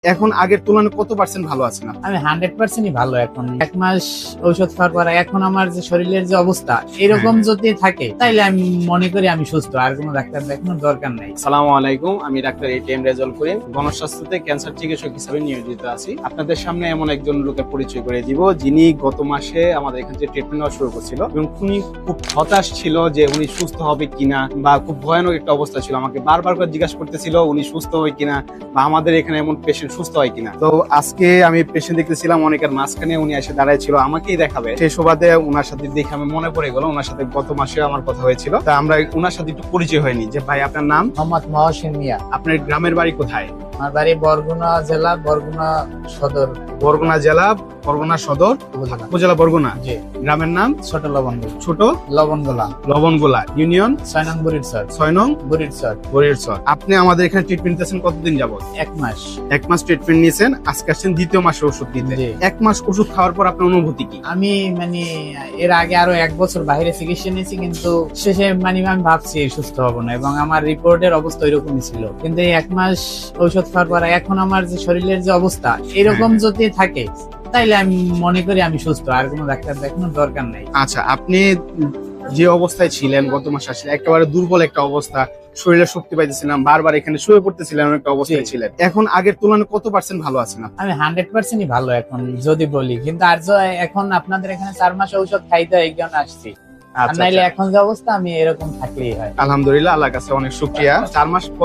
এখন আগের তুলনায় কত পার্সেন্ট ভালো আছেন আপনি? আমি 100%ই ভালো এখন। 1 মাস ঔষধ খাওয়ার পরে এখন আমার যে শরীরের যে অবস্থা এরকম যদি থাকে তাইলে আমি মনে করি আমি সুস্থ, আর কোনো ডাক্তার দেখানোর দরকার নাই। আসসালামু আলাইকুম, আমি doctor ATM Rezaul Karim, গণস্বাস্থ্যতে cancer চিকিৎসক হিসেবে নিয়োজিত আছি। আপনাদের সামনে এমন একজন লোকের পরিচয় করে দিব যিনি গত মাসে আমাদের এখানে যে ট্রিটমেন্ট নেওয়া শুরু করছিল এবং উনি খুব হতাশ ছিল যে উনি সুস্থ হবে কিনা, বা খুব ভয়ানক একটা অবস্থা ছিল। আমাকে বারবার করে জিজ্ঞাসা করতেছিল উনি সুস্থ হয় কিনা বা আমাদের এখানে এমন পেশেন্ট সুস্থ হয় কিনা। তো আজকে আমি পেশেন্ট দেখতেছিলাম, অনেকের মাঝখানে উনি এসে দাঁড়ায় ছিল, আমাকেই দেখাবে। সেই সুবাদে ওনার সাথে দেখে আমি মনে পড়ে গেল ওনার সাথে গত মাসে আমার কথা হয়েছিল। তা আমরা ওনার সাথে একটু পরিচয় হয়নি। যে ভাই, আপনার নাম? মোহাম্মদ মহসিন মিয়া। আপনার গ্রামের বাড়ি কোথায়? আমার বাড়ি বরগুনা জেলা, বরগুনা সদর। বরগুনা জেলা, বরগুনা সদর উপজেলা, বরগুনা। জি। গ্রামের নাম? ছোট লবণগোলা। ছোট লবণগোলা। লবণগোলা ইউনিয়ন, 6 নং বুড়িরচর। 6 নং বুড়িরচর। বরিরচর। আপনি আমাদের এখানে ট্রিটমেন্ট নিতেছেন কতদিন যাবত? 1 মাস। 1 মাস ট্রিটমেন্ট নিয়েছেন, আজকে আসছেন দ্বিতীয় মাসে ওষুধ নিতে। জি। 1 মাস ওষুধ খাওয়ার পর আপনার অনুভূতি কি? আমি এর আগে আরো 1 বছর বাইরে চিকিৎসা নিয়েছি, কিন্তু শেষে আমি ভাবছি সুস্থ হব না, এবং আমার রিপোর্টের অবস্থা ওইরকমই ছিল। কিন্তু এই 1 মাস ঔষধ খাওয়ার পর এখন আমার যে শরীরের যে অবস্থা এরকম যদি থাকে তাইলে আমি মনে করি আমি সুস্থ, আর কোনো ডাক্তার দেখানোর দরকার নাই। আচ্ছা, আপনি যে অবস্থায় ছিলেন গত মাসে আসলে একেবারে দুর্বল একটা অবস্থা, শরীরে শক্তি পাইতেছিলাম, বারবার এখানে শুয়ে পড়তেছিলেন, একটা অবস্থায় ছিলেন। এখন আগের তুলনায় কত পার্সেন্ট ভালো আছেন আপনি? আমি 100%ই ভালো এখন যদি বলি, কিন্তু আর এখন আপনাদের এখানে 4 মাস ঔষধ খাইতে হয় এই কারণে আসছি। আর আচ্ছা, নাইলে এখন যে অবস্থা আমি এরকম থাকলেই হয়। আলহামদুলিল্লাহ, আল্লাহর কাছে অনেক শুকরিয়া। 4 মাস